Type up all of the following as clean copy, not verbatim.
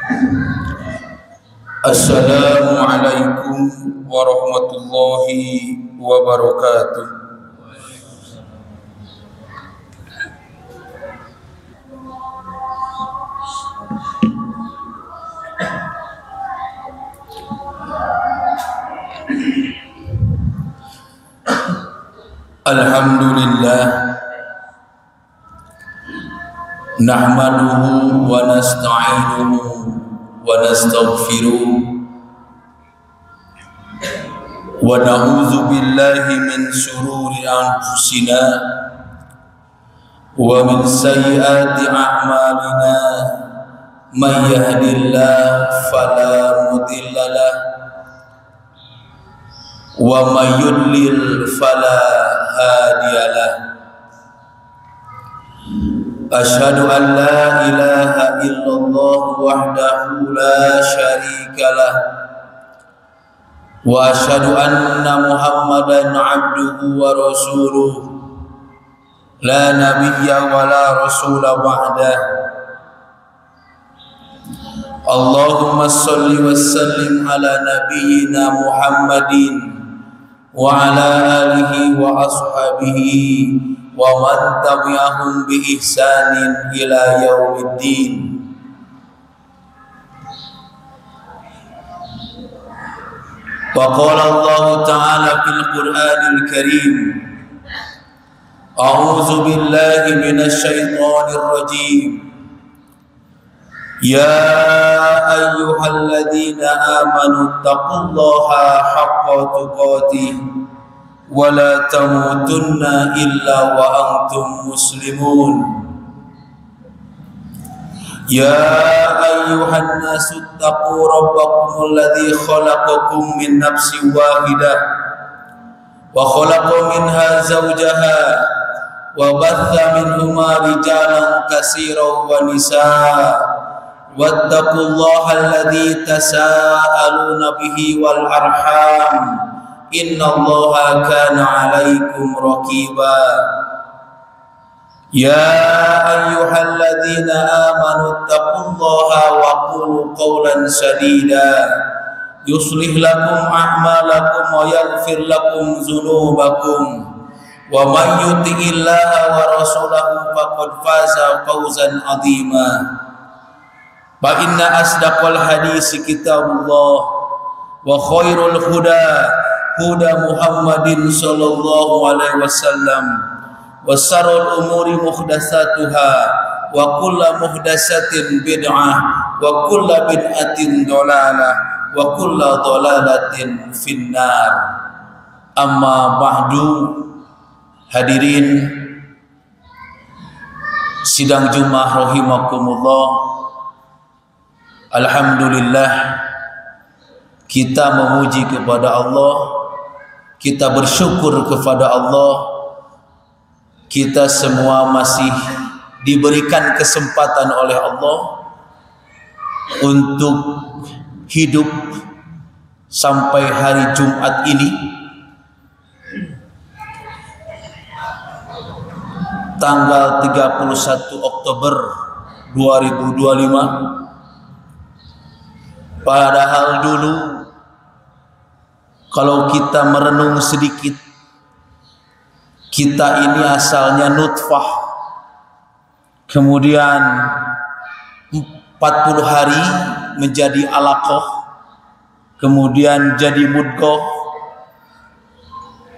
Assalamualaikum warahmatullahi wabarakatuh. Alhamdulillah, nahmaduhu wa nasta'inuhu wa nastaghfiruh wa na'udzu billahi min shururi anfusina wa min sayyiati a'malina. May yahdihillahu fala mudilla lahu wa may yudlil fala hadiya lahu. Asyhadu an la ilaha illallah wahdahu la syarika lah wa asyhadu anna Muhammadan abduhu wa rasuluh la nabiyya wa la rasula ba'dah. Allahumma salli wa sallim ala nabiyyina Muhammadin wa ala alihi wa ashabihi wa man tabi'ahum bi ihsanin ila yaumiddin. Wa qala Allah ta'ala fil Qur'anil Karim, a'udzu billahi minasy syaithanir rajim. Ya ayyuhalladzina amanu taqullaha haqqa tuqatih wa la tamutunna illa wa antum muslimun. Ya ayyuhan nasu taqu rabbakumul ladzi khalaqakum min nafsin wahidah wa khalaqa minha zawjaha wa batha minhuma rijalan katsiran wa nisaa. Wattaqullaha alladzi tasaaluna bihi wal arham innallaha kana 'alaikum raqiba. Ya ayyuhalladzina amanu taqullaha wa qulu qawlan sadida yuslih lakum a'malakum wa yaghfir lakum dzunubakum wa may yuti'illaha wa rasulahu faqad faza fawzan 'azima. Fa inna asdaqal hadisi kitabullah wa khairul huda huda Muhammadin sallallahu alaihi wasallam wa syarrul umuri muhdatsatuha wa kullu muhdatsatin bid'ah wa kullu bid'atin dhalalah wa kullu dhalalatin finnar. Amma ba'du. Hadirin sidang Jumat rahimakumullah. Alhamdulillah, kita memuji kepada Allah, kita bersyukur kepada Allah. Kita semua masih diberikan kesempatan oleh Allah untuk hidup sampai hari Jumat ini, tanggal 31 Oktober 2025. Padahal dulu kalau kita merenung sedikit, kita ini asalnya nutfah, kemudian 40 hari menjadi alaqah, kemudian jadi mudghah,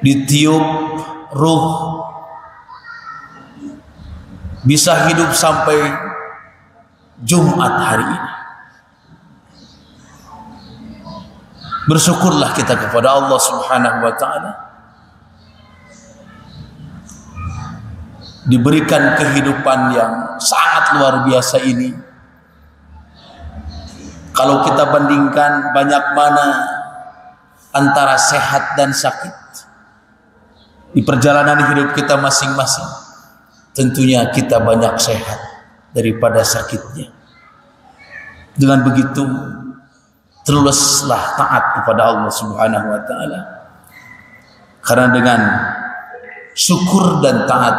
ditiup ruh, bisa hidup sampai Jumat hari ini. Bersyukurlah kita kepada Allah Subhanahu wa ta'ala, diberikan kehidupan yang sangat luar biasa ini. Kalau kita bandingkan banyak mana antara sehat dan sakit di perjalanan hidup kita masing-masing, tentunya kita banyak sehat daripada sakitnya. Dengan begitu teruslah taat kepada Allah Subhanahu wa ta'ala, karena dengan syukur dan taat,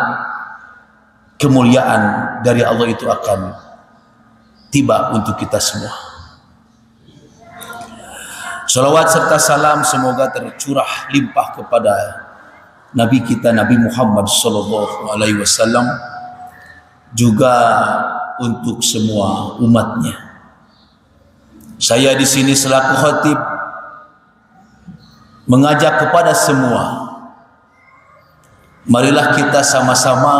kemuliaan dari Allah itu akan tiba untuk kita semua. Salawat serta salam semoga tercurah limpah kepada Nabi kita Nabi Muhammad sallallahu alaihi wasallam, juga untuk semua umatnya. Saya di sini selaku khatib mengajak kepada semua, marilah kita sama-sama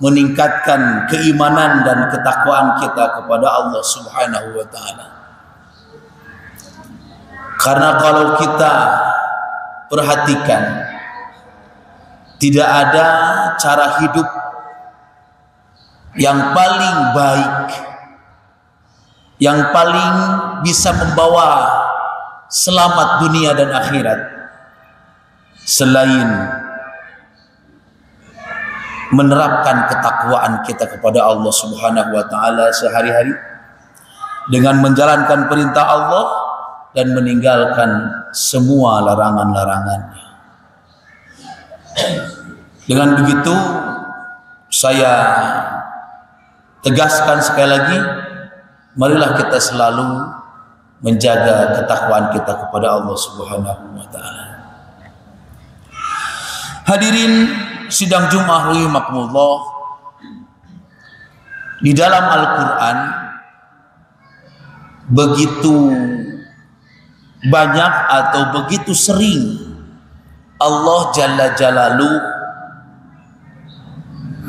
meningkatkan keimanan dan ketakwaan kita kepada Allah Subhanahu wa taala. Karena kalau kita perhatikan, tidak ada cara hidup yang paling baik, yang paling bisa membawa selamat dunia dan akhirat selain menerapkan ketakwaan kita kepada Allah Subhanahu wa taala sehari-hari dengan menjalankan perintah Allah dan meninggalkan semua larangan-larangannya. Dengan begitu saya tegaskan sekali lagi, marilah kita selalu menjaga ketakwaan kita kepada Allah Subhanahu wa taala. Hadirin sidang Jumat rahimakumullah, di dalam Al-Qur'an begitu banyak atau begitu sering Allah Jalla Jalaluhu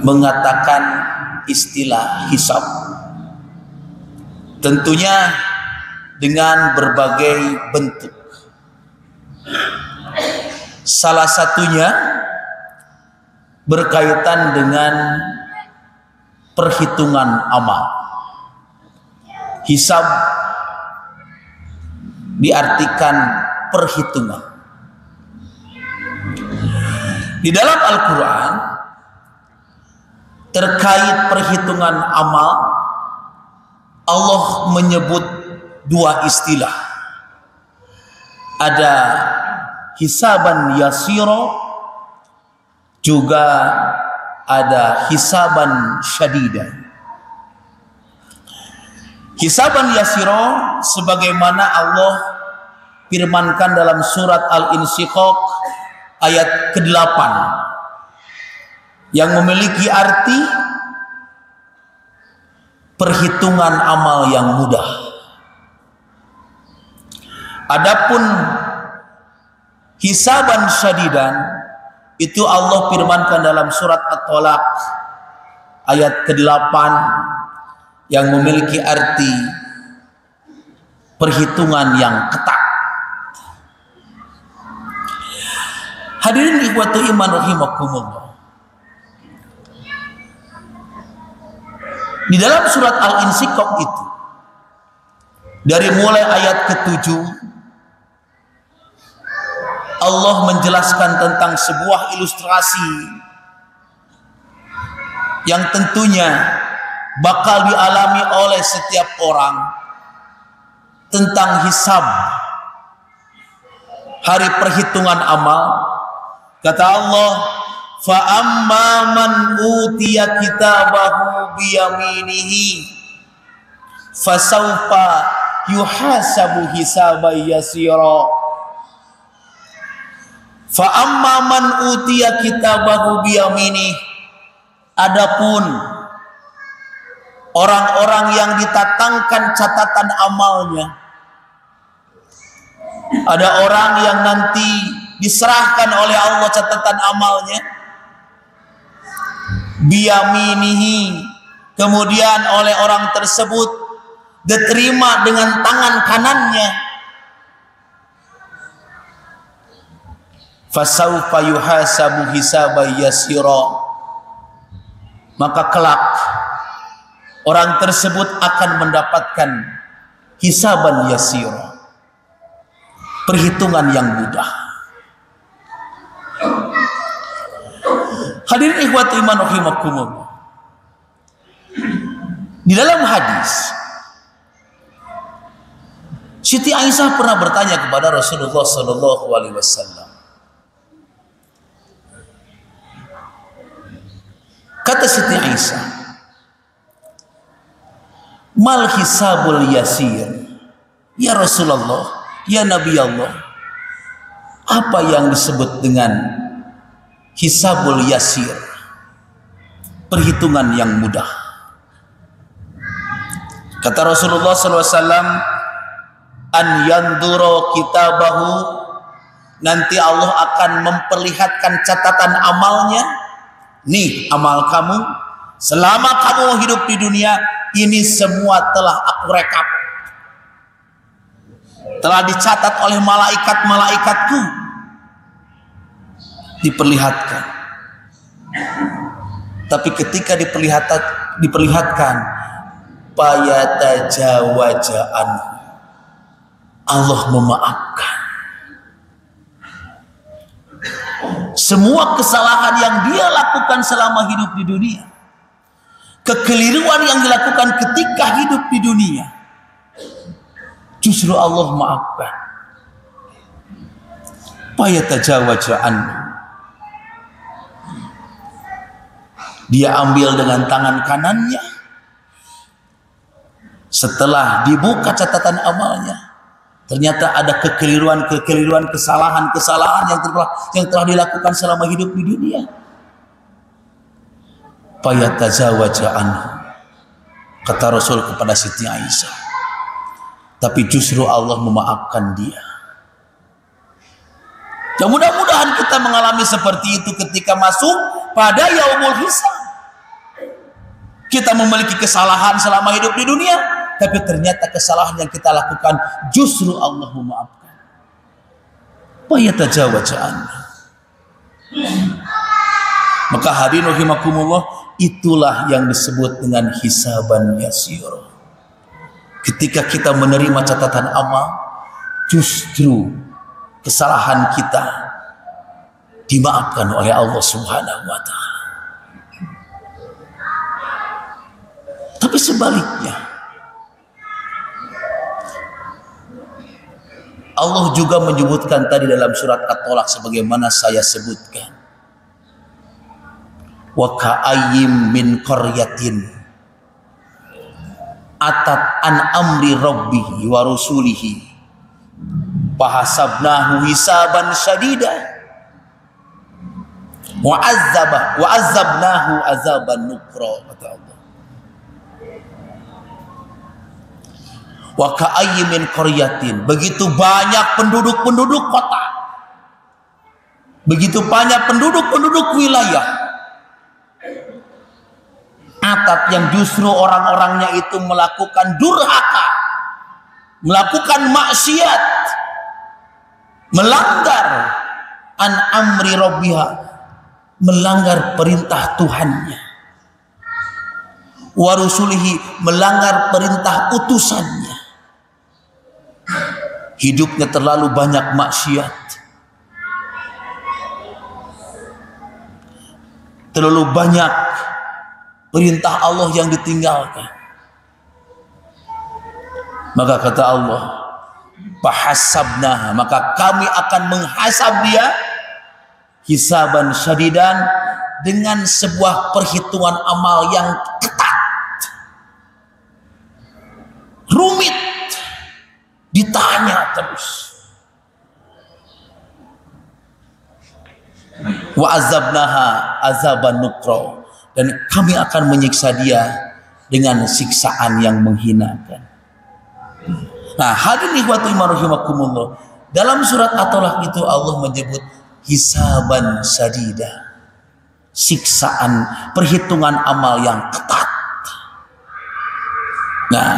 mengatakan istilah hisab. Tentunya dengan berbagai bentuk. Salah satunya berkaitan dengan perhitungan amal. Hisab diartikan perhitungan. Di dalam Al-Quran terkait perhitungan amal, Allah menyebut dua istilah. Ada hisaban yasiro, juga ada hisaban syadidan. Hisaban yasiro sebagaimana Allah firmankan dalam surat Al-Insyiqaq ayat ke-8 yang memiliki arti perhitungan amal yang mudah. Adapun hisaban syadidan itu Allah firmankan dalam surat At-Talaq ayat ke-8 yang memiliki arti perhitungan yang ketat. Hadirin ikhwatu iman rahimakumullah. Di dalam surat Al-Insyiqaq itu, dari mulai ayat ke-7, Allah menjelaskan tentang sebuah ilustrasi yang tentunya bakal dialami oleh setiap orang tentang hisab, hari perhitungan amal. Kata Allah, fa amma man utiya kitabahu biyaminihi fasawfa yuhasabu hisaban yasira. Fa amma man utiya kitabahu biyaminihi, adapun orang-orang yang ditatangkan catatan amalnya, ada orang yang nanti diserahkan oleh Allah catatan amalnya biyaminihi, kemudian oleh orang tersebut diterima dengan tangan kanannya, fasawfa yuhasabu hisaban yasira, maka kelak orang tersebut akan mendapatkan hisaban yasira, perhitungan yang mudah. Hadirin ikhwati iman rahimakumullah. Di dalam hadis, Siti Aisyah pernah bertanya kepada Rasulullah sallallahu alaihi wasallam. Kata Siti Aisyah, mal hisabul yasir, ya Rasulullah, Ya Nabi Allah, apa yang disebut dengan hisabul yasir, perhitungan yang mudah? Kata Rasulullah SAW, an yanduro kitabahu, nanti Allah akan memperlihatkan catatan amalnya. Nih amal kamu, selama kamu hidup di dunia, ini semua telah aku rekap, telah dicatat oleh malaikat-malaikatku. Diperlihatkan. Tapi ketika diperlihatkan, payatajawaja anhu, Allah memaafkan semua kesalahan yang dia lakukan selama hidup di dunia, kekeliruan yang dilakukan ketika hidup di dunia, justru Allah maafkan. Payatajawaja anhu, dia ambil dengan tangan kanannya. Setelah dibuka catatan amalnya, ternyata ada kekeliruan, kesalahan yang telah dilakukan selama hidup di dunia. Payatajawaja anhu, kata Rasul kepada Siti Aisyah, tapi justru Allah memaafkan dia. Ya, mudah-mudahan kita mengalami seperti itu ketika masuk pada yaumul hisab. Kita memiliki kesalahan selama hidup di dunia, tapi ternyata kesalahan yang kita lakukan justru Allah memaafkan. Payatajawaja anhu. Maka hadirin rahimakumullah, itulah yang disebut dengan hisaban yasir. Ketika kita menerima catatan amal, justru kesalahan kita dimaafkan oleh Allah Subhanahu wa Ta'ala. Tapi sebaliknya, Allah juga menyebutkan tadi dalam surat At-Tolak sebagaimana saya sebutkan, wa ka'ayyim min qaryatin atat an amri rabbihi wa rusulihi fahasabnahu hisaban syadida wa azabnahu azaban nukra, kata Allah. Wa ka'ayyim min qaryatin, begitu banyak penduduk kota, begitu banyak penduduk wilayah, atat yang justru orang-orangnya itu melakukan durhaka, melakukan maksiat, melanggar an amri rabbiha, melanggar perintah Tuhannya, wa rusulihi, melanggar perintah utusannya. Hidupnya terlalu banyak maksiat, terlalu banyak perintah Allah yang ditinggalkan. Maka kata Allah, fahasabnaha, maka kami akan menghasab dia hisaban syadidan, dengan sebuah perhitungan amal yang ketat, rumit, ditanya terus. Wa azabnaha azaban nukra, dan kami akan menyiksa dia dengan siksaan yang menghinakan. Nah, hadirin ikhwati rahimakumullah, dalam surat At-Tolak itu Allah menyebut hisaban sadida, siksaan, perhitungan amal yang ketat. Nah,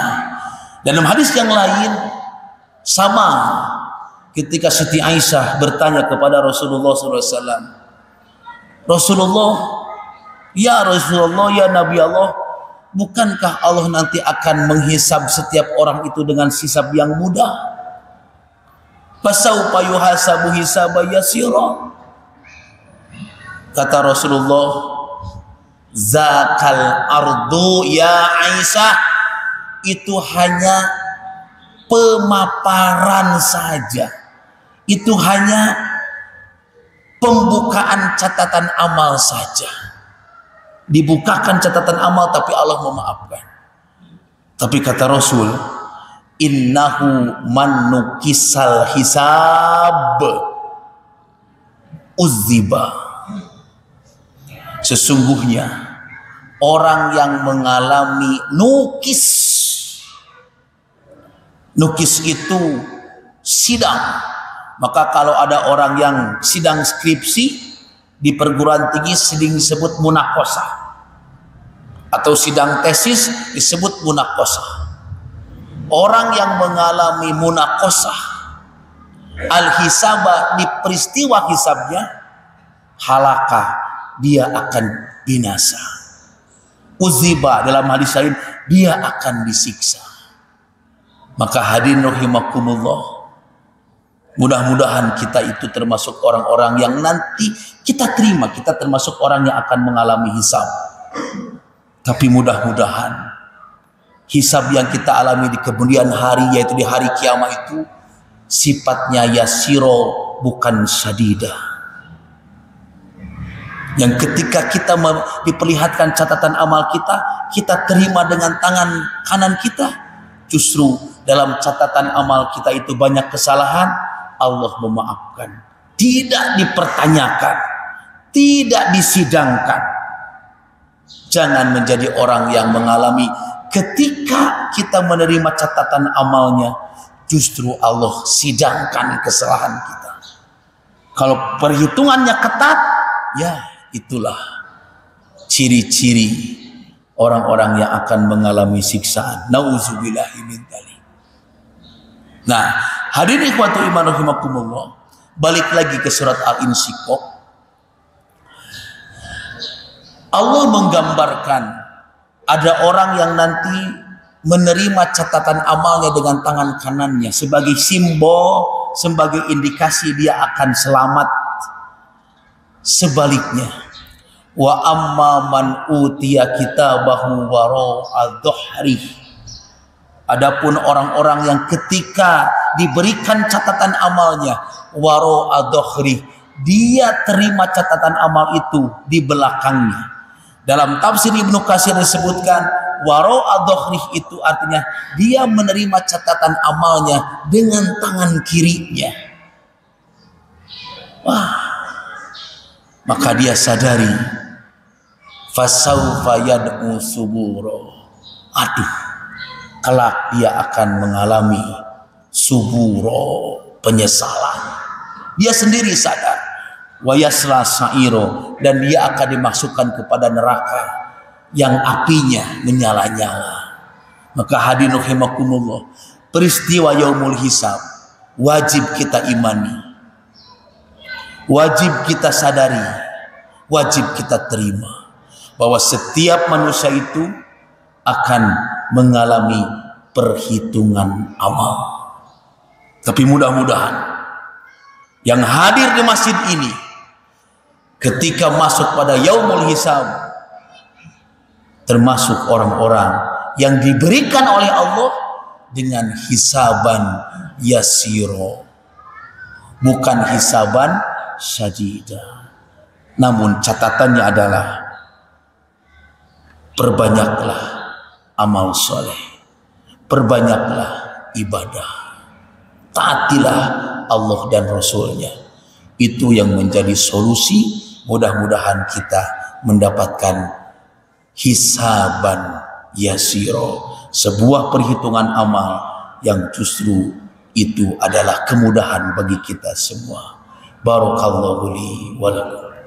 dalam hadis yang lain sama, ketika Siti Aisyah bertanya kepada Rasulullah SAW, Rasulullah, ya Rasulullah, ya Nabi Allah, bukankah Allah nanti akan menghisab setiap orang itu dengan hisab yang mudah? Fasaufa yuhasabu hisaba yasira. Kata Rasulullah, zakal ardu ya Aisyah, itu hanya pemaparan saja, itu hanya pembukaan catatan amal saja. Dibukakan catatan amal tapi Allah memaafkan. Tapi kata Rasul, innahu man nukisal hisab uzziba. Sesungguhnya orang yang mengalami nukis itu sidang. Maka kalau ada orang yang sidang skripsi di perguruan tinggi sering disebut munakosah, atau sidang tesis disebut munakosah. Orang yang mengalami munakosah al-hisaba, di peristiwa hisabnya, halaka, dia akan binasa. Uziba, dalam hadis lain, dia akan disiksa. Maka hadirin rahimakumullah, mudah-mudahan kita itu termasuk orang-orang yang nanti kita terima, kita termasuk orang yang akan mengalami hisab. Tapi mudah-mudahan hisab yang kita alami di kemudian hari, yaitu di hari kiamat itu, sifatnya yasiro, bukan syadidah. Yang ketika kita diperlihatkan catatan amal kita, kita terima dengan tangan kanan kita, justru dalam catatan amal kita itu banyak kesalahan, Allah memaafkan, tidak dipertanyakan, tidak disidangkan. Jangan menjadi orang yang mengalami ketika kita menerima catatan amalnya, justru Allah sidangkan kesalahan kita. Kalau perhitungannya ketat, ya itulah ciri-ciri orang-orang yang akan mengalami siksaan. Nauzubillahi min dzalik. Nah, hadirin ikhwatul iman rahimakumullah, balik lagi ke surat Al-Insyiqaq. Allah menggambarkan ada orang yang nanti menerima catatan amalnya dengan tangan kanannya sebagai simbol, sebagai indikasi dia akan selamat. Sebaliknya, wa amma man utiya kitabahu wara'a dhuhri. Adapun orang-orang yang ketika diberikan catatan amalnya wara'a dhuhri, dia terima catatan amal itu di belakangnya. Dalam tafsir Ibnu Katsir disebutkan wara'a dhuhri itu artinya dia menerima catatan amalnya dengan tangan kirinya. Wah, maka dia sadari fasaufa yad'u suburo. Aduh, kelak dia akan mengalami suburo, penyesalan. Dia sendiri sadar. Wa yasla sa'iro, dan dia akan dimasukkan kepada neraka yang apinya menyala-nyala. Maka hadirin rahimakumullah, peristiwa yaumul hisab wajib kita imani, wajib kita sadari, wajib kita terima bahwa setiap manusia itu akan mengalami perhitungan amal. Tapi mudah-mudahan yang hadir di masjid ini ketika masuk pada yaumul hisab termasuk orang-orang yang diberikan oleh Allah dengan hisaban yasiro, bukan hisaban syadidah. Namun catatannya adalah perbanyaklah amal soleh, perbanyaklah ibadah, taatilah Allah dan Rasulnya. Itu yang menjadi solusi. Mudah-mudahan kita mendapatkan hisaban yasiro, sebuah perhitungan amal yang justru itu adalah kemudahan bagi kita semua. Barakallahu li wa lakum.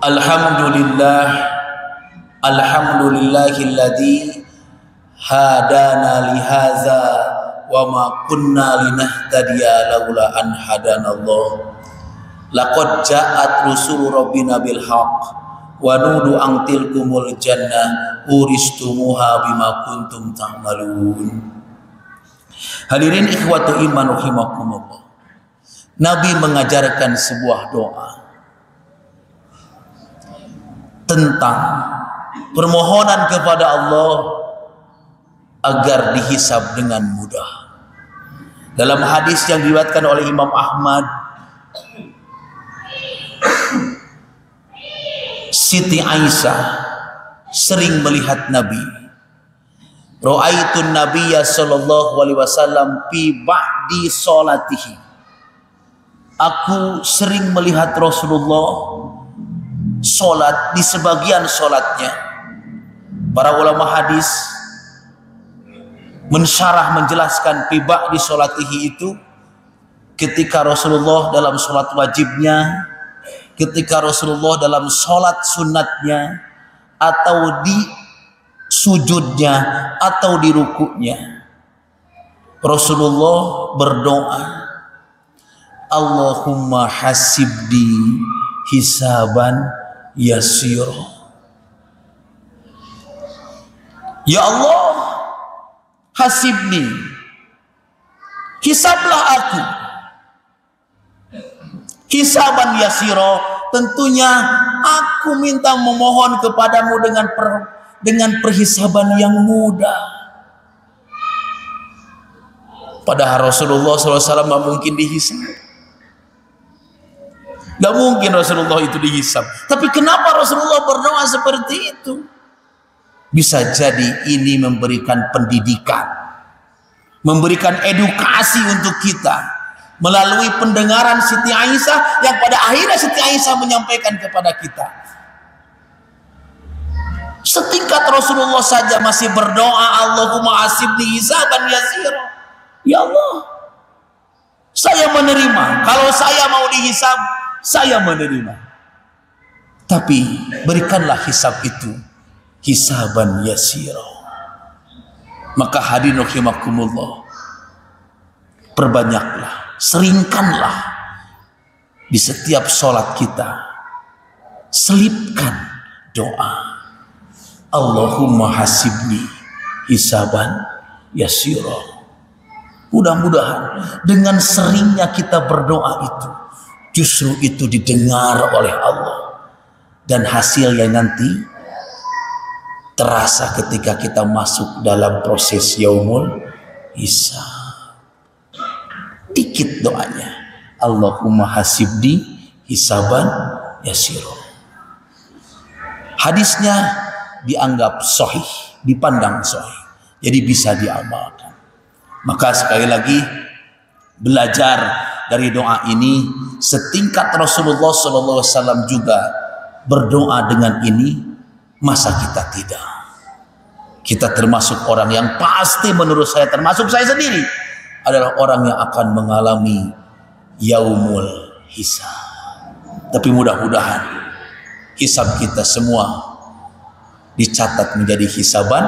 Alhamdulillah, alhamdulillahilladzi hadana lihaza wa ma kunna linahtadiya laula an hadanallah. Laqad ja'at rusulu rabbina bil haqq wa nudu an tilkumul jannah uristumuha bima kuntum ta'malun. Hadirin ikhwatu iman rahimakumullah, Nabi mengajarkan sebuah doa tentang permohonan kepada Allah agar dihisab dengan mudah. Dalam hadis yang diriwayatkan oleh Imam Ahmad, Siti Aisyah sering melihat Nabi. Ra'aitun Nabiyya sallallahu alaihi wasallam fi ba'di salatihi. Aku sering melihat Rasulullah salat di sebagian salatnya. Para ulama hadis mensyarah menjelaskan fi ba'di salatihi itu ketika Rasulullah dalam salat wajibnya, ketika Rasulullah dalam salat sunatnya, atau di sujudnya, atau di rukuknya, Rasulullah berdoa, Allahumma hasibni hisaban yasira. Ya Allah, hasibni, hisablah aku, hisaban yasira, tentunya aku minta memohon kepadamu dengan perhisaban yang mudah. Padahal Rasulullah SAW tidak mungkin dihisab. Tidak mungkin Rasulullah itu dihisab. Tapi kenapa Rasulullah berdoa seperti itu? Bisa jadi ini memberikan pendidikan, memberikan edukasi untuk kita melalui pendengaran Siti Aisyah, yang pada akhirnya Siti Aisyah menyampaikan kepada kita. Setingkat Rasulullah saja masih berdoa, Allahumma hasibni hisaban yasira. Ya Allah, saya menerima. Kalau saya mau dihisab, saya menerima. Tapi berikanlah hisab itu hisaban yasira. Maka hadirin rahimakumullah, perbanyaklah, seringkanlah di setiap sholat kita, selipkan doa Allahumma hasibni hisaban yasira. Mudah-mudahan dengan seringnya kita berdoa itu, justru itu didengar oleh Allah, dan hasilnya nanti terasa ketika kita masuk dalam proses yaumul hisab. Dikit doanya, Allahumma hasibni hisaban yasira. Hadisnya dianggap sahih, dipandang sahih, jadi bisa diamalkan. Maka sekali lagi, belajar dari doa ini, setingkat Rasulullah SAW juga berdoa dengan ini, masa kita tidak? Kita termasuk orang yang pasti, menurut saya, termasuk saya sendiri, adalah orang yang akan mengalami yaumul hisab. Tapi mudah-mudahan hisab kita semua dicatat menjadi hisaban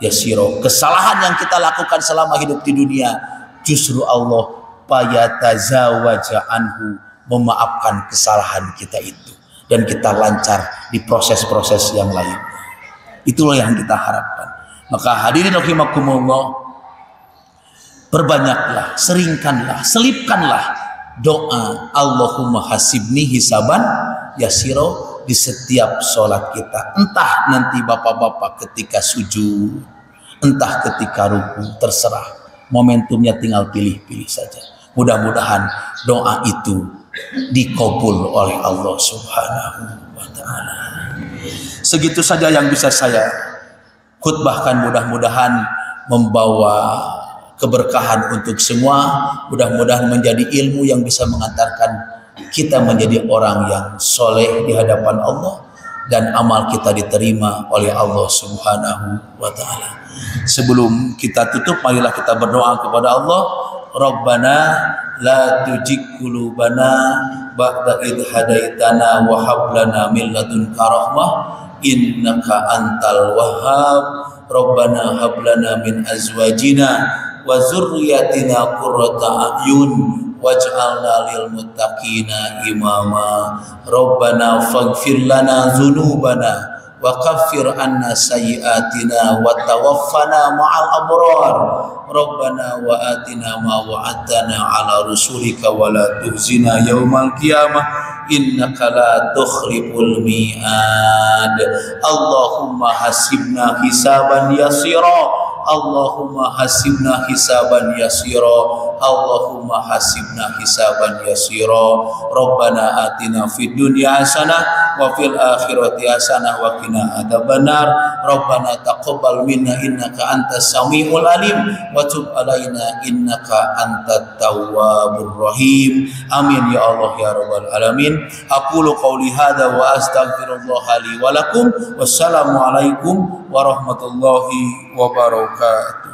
yasiro. Kesalahan yang kita lakukan selama hidup di dunia, justru Allah fayatazawaja anhu, memaafkan kesalahan kita itu, dan kita lancar di proses-proses yang lain. Itulah yang kita harapkan. Maka hadirin rahimakumullah, perbanyaklah, seringkanlah, selipkanlah doa Allahumma hasibni hisaban yasiro di setiap sholat kita. Entah nanti bapak-bapak ketika sujud, entah ketika ruku, terserah. Momentumnya tinggal pilih-pilih saja. Mudah-mudahan doa itu dikabul oleh Allah Subhanahu wa ta'ala. Segitu saja yang bisa saya khutbahkan, mudah-mudahan membawa keberkahan untuk semua. Mudah-mudahan menjadi ilmu yang bisa mengantarkan kita menjadi orang yang soleh di hadapan Allah, dan amal kita diterima oleh Allah Subhanahu wa ta'ala. Sebelum kita tutup, marilah kita berdoa kepada Allah. Rabbana la tuzigh qulubana ba'da idh hadaitana wa hab lana min ladunka rahmah innaka antal wahhab. Rabbana hab lana min azwajina wa dzurriyyatina qurrata a'yun waj'alna lil muttaqina imama. Rabbana faghfir lana dzunubana wa kaffir anna sayyi'atina wa tawaffana ma'al abrar. Rabbana wa atina ma wa'adtana ala rusulika wa la tuhzina yaumal qiyamah innaka la tukhliful mi'ad. Allahumma hasibna hisaban yasira Allahumma hasibna hisaban yasira, Allahumma hasibna hisaban yasira. Rabbana atina fid dunya hasanah wa fil akhirati hasanah wa qina adzabannar. Rabbana taqabbal minna innaka antas samiul alim wa tub alaina innaka antat tawwabur rahim. Amin ya Allah ya rabbal alamin. Aqulu qauli hadza wa astaghfirullah li wa lakum. Wassalamu alaikum warahmatullahi wabarakatuh.